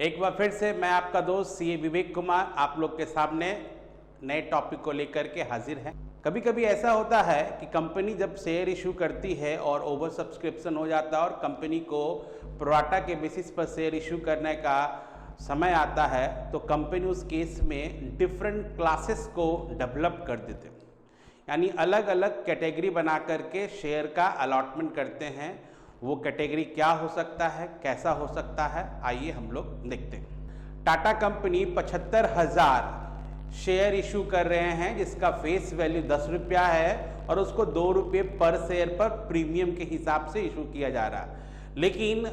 एक बार फिर से मैं आपका दोस्त सीए विवेक कुमार आप लोग के सामने नए टॉपिक को लेकर के हाजिर है। कभी कभी ऐसा होता है कि कंपनी जब शेयर इशू करती है और ओवर सब्सक्रिप्शन हो जाता है और कंपनी को प्रोराटा के बेसिस पर शेयर इशू करने का समय आता है तो कंपनी उस केस में डिफरेंट क्लासेस को डेवलप कर देते हैं, यानी अलग अलग कैटेगरी बना करके शेयर का अलॉटमेंट करते हैं। वो कैटेगरी क्या हो सकता है, कैसा हो सकता है, आइए हम लोग देखते हैं। टाटा कंपनी 75,000 शेयर इशू कर रहे हैं जिसका फेस वैल्यू 10 रुपया है और उसको 2 रुपये पर शेयर पर प्रीमियम के हिसाब से इशू किया जा रहा है। लेकिन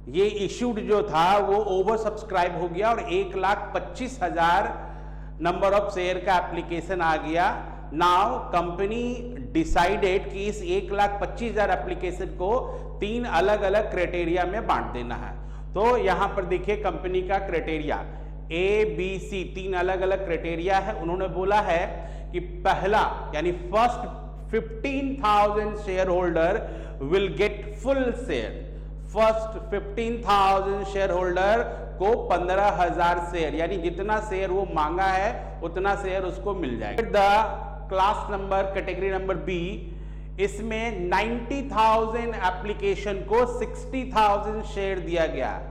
ये इशूड जो था वो ओवर सब्सक्राइब हो गया और 1,25,000 नंबर ऑफ शेयर का एप्लीकेशन आ गया। नाउ कंपनी डिसाइडेड कि इस 1,25,000 एप्लीकेशन को 3 अलग अलग क्राइटेरिया में बांट देना है। तो यहां पर देखिए कंपनी का क्राइटेरिया ABC 3 अलग अलग क्राइटेरिया है। उन्होंने बोला है कि पहला यानी first 15,000 share holder will get full share. First 15,000 share holder को 15,000 शेयर यानी जितना शेयर वो मांगा है उतना शेयर उसको मिल जाएगा। Class number category number B, इसमें 90,000 एप्लीकेशन को 60,000 शेयर दिया गया।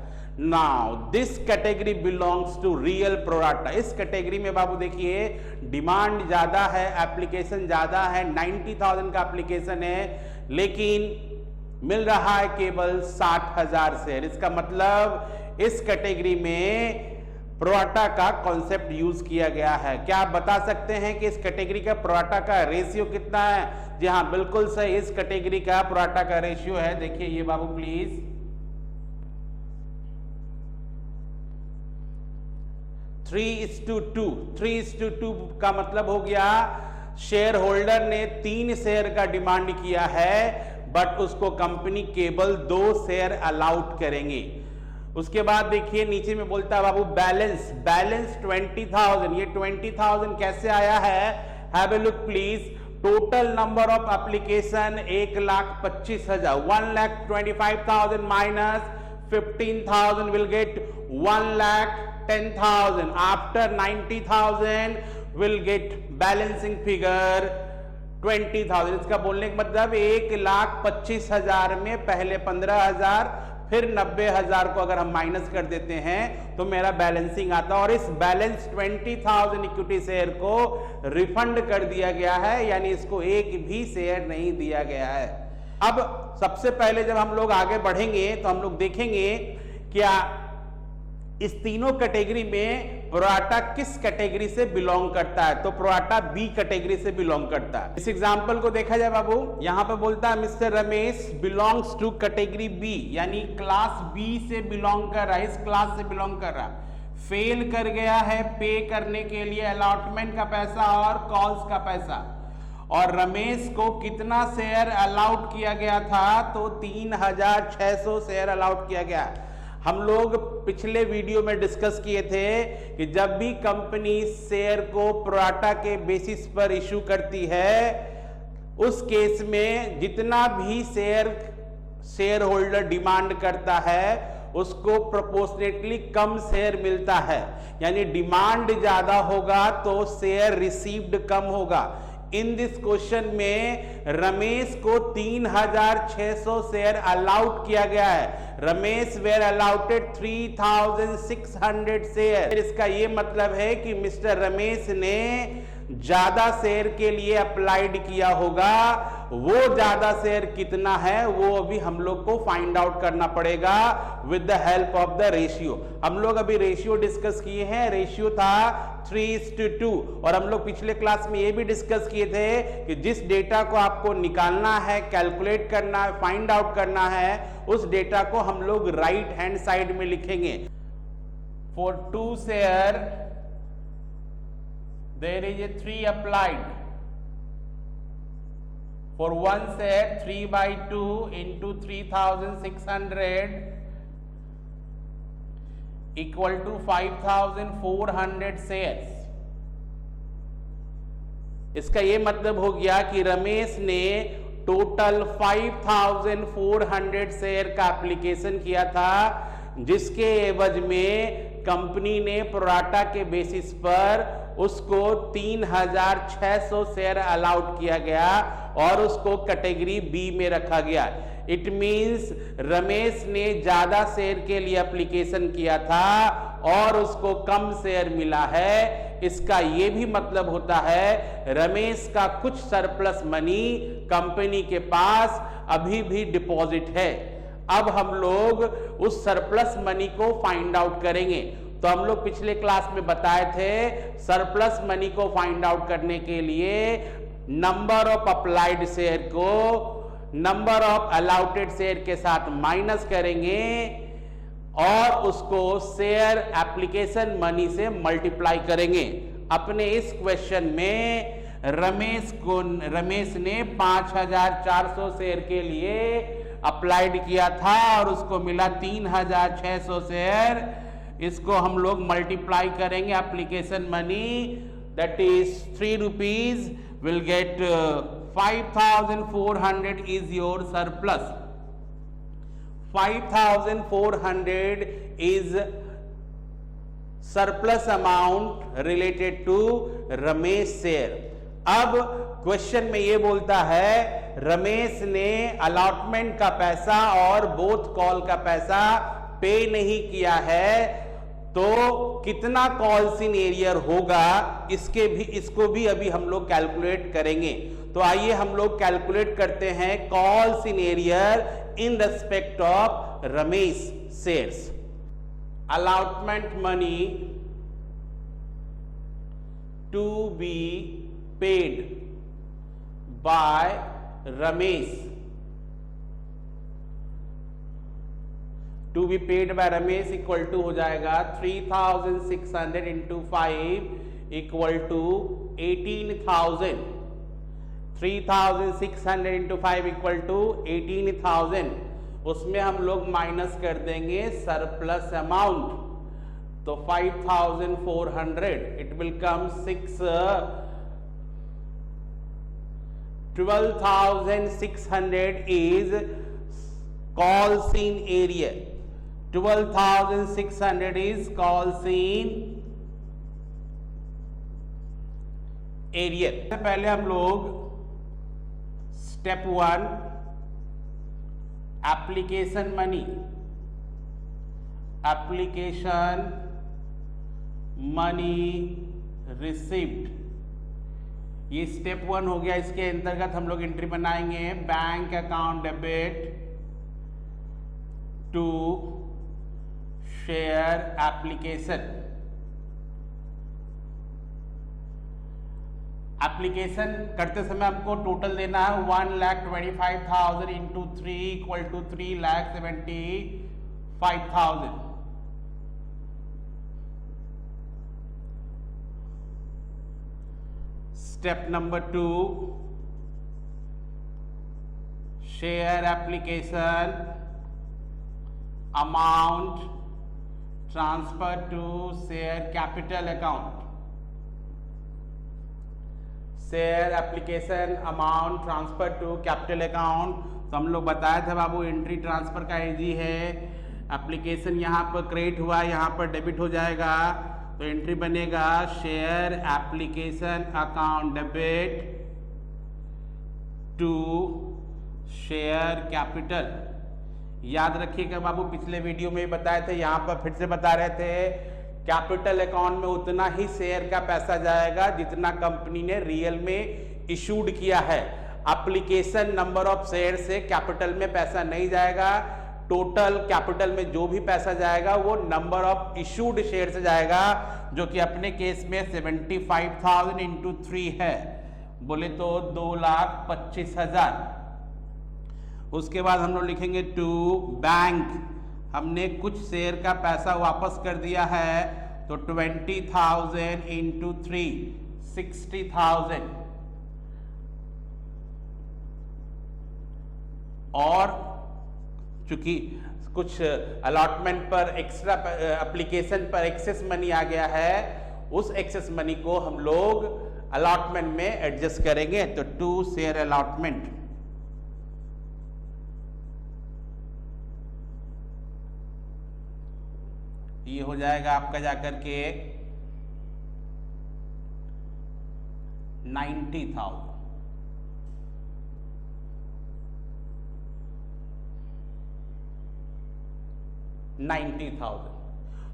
Now this category belongs to real pro rata. इस कैटेगरी में बाबू देखिए डिमांड ज्यादा है, एप्लीकेशन ज्यादा है, 90,000 का एप्लीकेशन है लेकिन मिल रहा है केवल 60,000 शेयर। इसका मतलब इस कैटेगरी में प्रोराटा का कॉन्सेप्ट यूज किया गया है। क्या आप बता सकते हैं कि इस कैटेगरी का प्रोराटा का रेशियो कितना है? जी हाँ, बिल्कुल सही, इस कैटेगरी का प्रोराटा का रेशियो है, देखिए ये बाबू प्लीज 3:2। 3:2 का मतलब हो गया शेयर होल्डर ने 3 शेयर का डिमांड किया है बट उसको कंपनी केवल 2 शेयर अलाउड करेंगे। उसके बाद देखिए नीचे में बोलता है बाबू बैलेंस 20,000। ये 20,000 कैसे आया है? Have a look please. Total number of application 1,25,000। 1,25,000 minus 15,000 will get 1,10,000। After 90,000 will get balancing figure 20,000। इसका बोलने का मतलब 1,25,000 में पहले 15,000 फिर 90,000 को अगर हम माइनस कर देते हैं तो मेरा बैलेंसिंग आता है और इस बैलेंस 20,000 इक्विटी शेयर को रिफंड कर दिया गया है, यानी इसको एक भी शेयर नहीं दिया गया है। अब सबसे पहले जब हम लोग आगे बढ़ेंगे तो हम लोग देखेंगे क्या इस तीनों कैटेगरी में प्रोराटा किस कैटेगरी से बिलोंग करता है। तो प्रोराटा B कैटेगरी से बिलोंग करता है। इस एग्जांपल को देखा जाए बाबू, यहां पे बोलता है mister Ramesh belongs to category B, यानी क्लास B से बिलोंग कर रहा है, इस क्लास से बिलोंग कर रहा है। फेल कर गया है पे करने के लिए अलॉटमेंट का पैसा और कॉल्स का पैसा। और रमेश को कितना शेयर अलाउड किया गया था? तो 3,600 शेयर अलाउड किया गया। हम लोग पिछले वीडियो में डिस्कस किए थे कि जब भी कंपनी शेयर को प्रोराटा के बेसिस पर इशू करती है उस केस में जितना भी शेयर होल्डर डिमांड करता है उसको प्रोपोर्शनेटली कम शेयर मिलता है, यानी डिमांड ज्यादा होगा तो शेयर रिसीव्ड कम होगा। इन दिस क्वेश्चन में रमेश को 3,600 शेयर अलाउड किया गया है। Ramesh were allotted 3,600 share. इसका ये मतलब है कि मिस्टर रमेश ने ज्यादा शेयर के लिए अप्लाइड किया होगा। वो ज्यादा शेयर कितना है वो अभी हम लोग को फाइंड आउट करना पड़ेगा with the help of the ratio. हम लोग अभी रेशियो डिस्कस किए हैं, रेशियो था 3:2 और हम लोग पिछले क्लास में ये भी डिस्कस किए थे कि जिस डेटा को आपको निकालना है, कैलकुलेट करना है, फाइंड आउट करना है, उस डेटा को हम लोग राइट हैंड साइड में लिखेंगे। For 2 share there is a 3 applied. For 1 share 3/2 into 3,600 equal to 5,400 shares. इसका ये मतलब हो गया कि रमेश ने टोटल 5,400 शेयर का एप्लीकेशन किया था जिसके एवज में कंपनी ने प्रोराटा के बेसिस पर उसको 3600 शेयर अलाउड किया गया और उसको कैटेगरी बी में रखा गया। इट मींस रमेश ने ज्यादा शेयर के लिए एप्लीकेशन किया था और उसको कम शेयर मिला है। इसका यह भी मतलब होता है रमेश का कुछ सरप्लस मनी कंपनी के पास अभी भी डिपॉजिट है। अब हम लोग उस सरप्लस मनी को फाइंड आउट करेंगे। तो हम लोग पिछले क्लास में बताए थे सरप्लस मनी को फाइंड आउट करने के लिए नंबर ऑफ अप्लाइड शेयर को नंबर ऑफ अलॉटेड शेयर के साथ माइनस करेंगे और उसको शेयर एप्लीकेशन मनी से मल्टीप्लाई करेंगे। अपने इस क्वेश्चन में रमेश ने 5400 शेयर के लिए अप्लाइड किया था और उसको मिला 3600 शेयर। इसको हम लोग मल्टीप्लाई करेंगे application money, that is 3 rupees will get 5400 is your surplus. 5400 is surplus amount related to Ramesh share. अब क्वेश्चन में ये बोलता है रमेश ने अलॉटमेंट का पैसा और बोथ कॉल का पैसा पे नहीं किया है, तो कितना कॉल्स इन एरियर होगा इसको भी अभी हम लोग कैलकुलेट करेंगे। तो आइए हम लोग कैलकुलेट करते हैं calls in arrear in respect of Ramesh shares. Allotment money to be paid by Ramesh, to be paid by Ramesh equal to हो जाएगा 3600 into 5 equal to 18,000। 3600 into 5 equal to 18,000। उसमें हम लोग माइनस कर देंगे सरप्लस अमाउंट, तो 5400 it will come 12,600 is calls in arrear. 12,600 is calls in area। पहले हम लोग स्टेप 1 एप्लीकेशन मनी रिसीव्ड, ये स्टेप 1 हो गया। इसके अंतर्गत हम लोग एंट्री बनाएंगे bank account debit to share application. Application करते समय हमको टोटल देना है 1,25,000 into 3 equal to 3,75,000। Step number 2 share application amount transfer to share capital account. Share application amount transfer to capital account, तो हम लोग बताए थे बाबू एंट्री ट्रांसफर का इजी है। एप्लीकेशन यहाँ पर क्रेडिट हुआ, यहाँ पर डेबिट हो जाएगा, तो एंट्री बनेगा share application account debit to share capital. याद रखिएगा बाबू, पिछले वीडियो में बताए थे, यहाँ पर फिर से बता रहे थे कैपिटल अकाउंट में उतना ही शेयर का पैसा जाएगा जितना कंपनी ने रियल में इशूड किया है। एप्लीकेशन नंबर ऑफ शेयर से कैपिटल में पैसा नहीं जाएगा। टोटल कैपिटल में जो भी पैसा जाएगा वो नंबर ऑफ इशूड शेयर से जाएगा, जो कि अपने केस में 75,000 इंटू 3 है, बोले तो 2,25,000। उसके बाद हम लोग लिखेंगे टू बैंक, हमने कुछ शेयर का पैसा वापस कर दिया है, तो 20,000 इंटू 3 60,000। और चूंकि कुछ अलॉटमेंट पर एक्स्ट्रा एप्लीकेशन पर एक्सेस मनी आ गया है, उस एक्सेस मनी को हम लोग अलॉटमेंट में एडजस्ट करेंगे, तो टू शेयर अलॉटमेंट। ये हो जाएगा आपका जाकर के 90,000।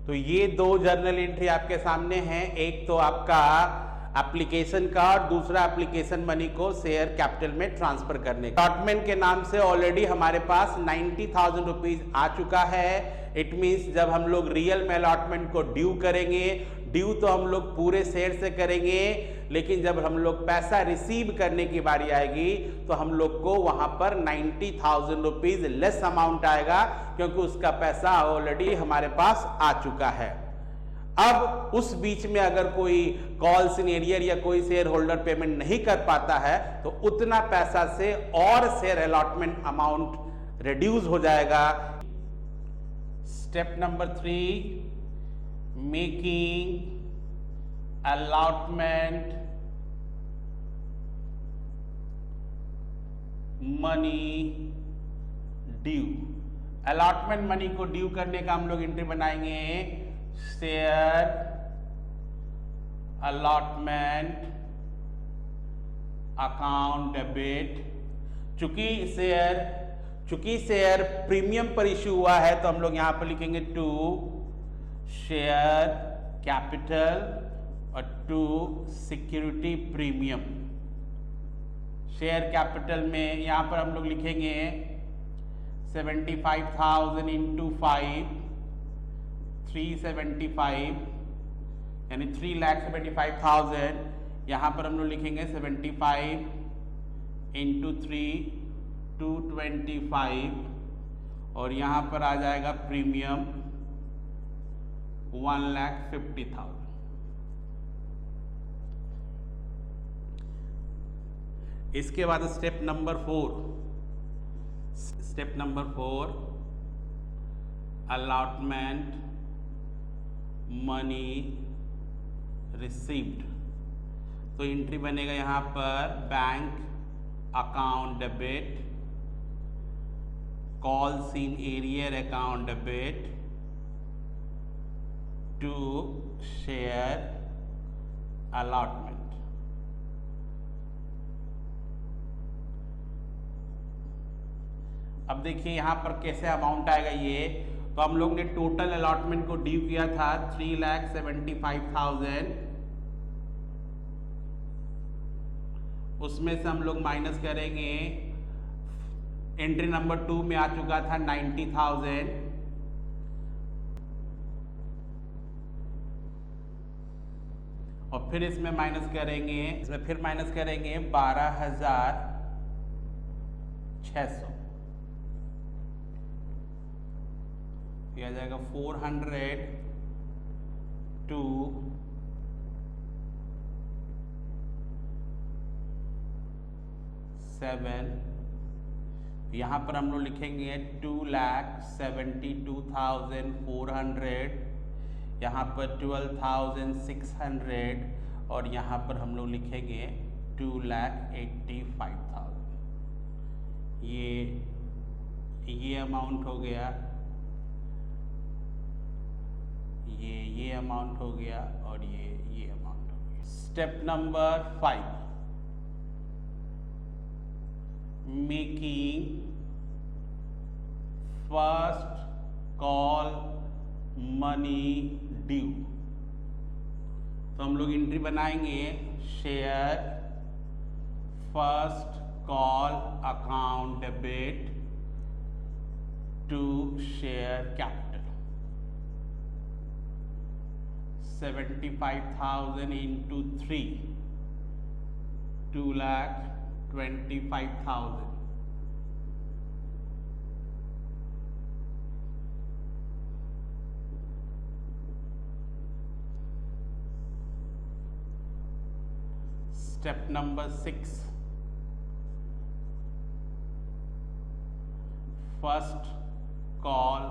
तो ये दो जर्नल एंट्री आपके सामने हैं, एक तो आपका एप्लीकेशन का और दूसरा एप्लीकेशन मनी को शेयर कैपिटल में ट्रांसफर करने का। अलॉटमेंट के नाम से ऑलरेडी हमारे पास 90,000 रुपीज आ चुका है। इट मींस जब हम लोग रियल में अलॉटमेंट को ड्यू करेंगे, ड्यू तो हम लोग पूरे शेयर से करेंगे, लेकिन जब हम लोग पैसा रिसीव करने की बारी आएगी तो हम लोग को वहां पर 90,000 रुपीज लेस अमाउंट आएगा, क्योंकि उसका पैसा ऑलरेडी हमारे पास आ चुका है। अब उस बीच में अगर कोई कॉल्स इन एरियर या कोई शेयर होल्डर पेमेंट नहीं कर पाता है तो उतना पैसा से और शेयर अलॉटमेंट अमाउंट रिड्यूस हो जाएगा। Step number 3, making allotment money due. Allotment money को ड्यू करने का हम लोग एंट्री बनाएंगे शेयर अलॉटमेंट अकाउंट डेबिट। चूंकि शेयर प्रीमियम पर इश्यू हुआ है तो हम लोग यहां पर लिखेंगे टू शेयर कैपिटल और to security premium. Share capital में यहां पर हम लोग लिखेंगे 75,000 इंटू 5, 375 यानी 3,75,000। यहां पर हम लोग लिखेंगे 75 इंटू 3, 225 और यहां पर आ जाएगा प्रीमियम 1,50,000। इसके बाद step number 4 allotment money received. तो एंट्री बनेगा यहां पर bank account debit, calls in arrear account debit to share allotment. अब देखिए यहां पर कैसे अमाउंट आएगा ये। तो हम लोग ने टोटल अलॉटमेंट को ड्यू किया था 3,75,000, उसमें से हम लोग माइनस करेंगे, एंट्री नंबर 2 में आ चुका था 90,000, और फिर इसमें माइनस करेंगे, 12,600। आ जाएगा 400 टू 7। यहां पर हम लोग लिखेंगे 2,72,400, यहाँ पर 12,600 और यहाँ पर हम लोग लिखेंगे 2,85,000। ये अमाउंट हो गया, ये अमाउंट हो गया और ये अमाउंट हो गया। Step number 5 making first call money due. तो हम लोग एंट्री बनाएंगे share first call account debit to share capital 75,000 into 3, 2,25,000। Step number 6 first call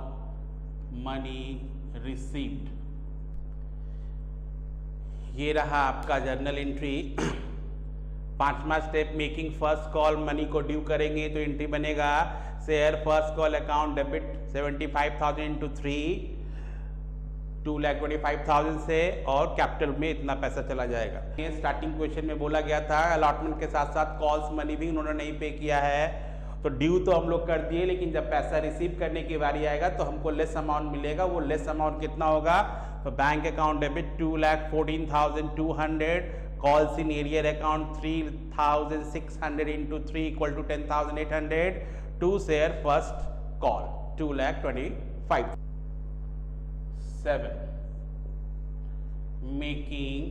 money received। ये रहा आपका जर्नल एंट्री। 5वां step making first call money को ड्यू करेंगे तो एंट्री बनेगा share first call account debit 75,000 into 3, 2,25,000 से और कैपिटल में इतना पैसा चला जाएगा। ये स्टार्टिंग क्वेश्चन में बोला गया था अलॉटमेंट के साथ साथ कॉल्स मनी भी उन्होंने नहीं पे किया है, तो ड्यू तो हम लोग कर दिए, लेकिन जब पैसा रिसीव करने की बारी आएगा तो हमको लेस अमाउंट मिलेगा। वो लेस अमाउंट कितना होगा? तो bank account debit 2,14,200, calls in arrear account 3,600 into 3 equal to 10,800 to share first call 2,25,000. 7 making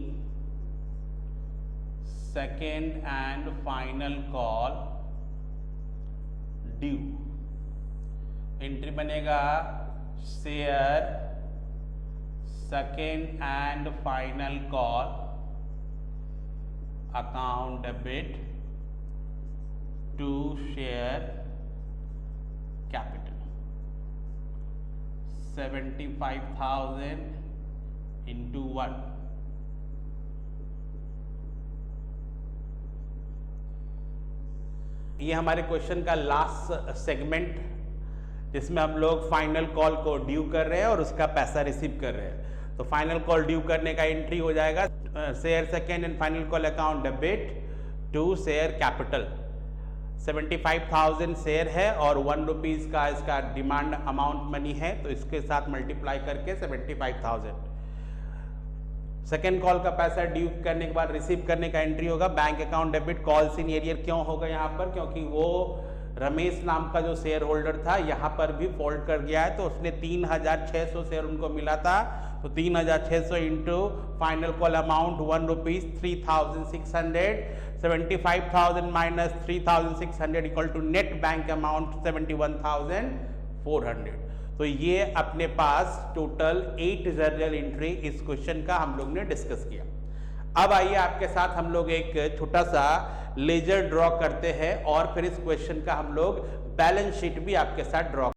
second and final call due, entry बनेगा share second and final call account debit to share capital 75,000 into 1। ये हमारे question का last segment, जिसमें हम लोग final call को due कर रहे हैं और उसका पैसा रिसीव कर रहे हैं। तो फाइनल कॉल ड्यू करने का एंट्री हो जाएगा share second and final call account debit to share capital 75,000 share है और 1 रुपीज़ का इसका डिमांड अमाउंट मनी है, तो इसके साथ मल्टीप्लाई करके 75,000। सेकेंड कॉल का पैसा ड्यू करने के बाद रिसीव करने का एंट्री होगा bank account debit calls in arrear. क्यों होगा यहाँ पर? क्योंकि वो रमेश नाम का जो शेयर होल्डर था यहाँ पर भी फॉल्ट कर गया है, तो उसने 3,600 शेयर उनको मिला था, तो 3,600 into final call amount 1 rupees 3,600, 75,000 minus 3,600 equal to net bank amount 71,400। तो ये अपने पास टोटल 8 जर्नल एंट्री इस क्वेश्चन का हम लोग ने डिस्कस किया। अब आइए आपके साथ हम लोग एक छोटा सा लेजर ड्रॉ करते हैं और फिर इस क्वेश्चन का हम लोग बैलेंस शीट भी आपके साथ ड्रॉ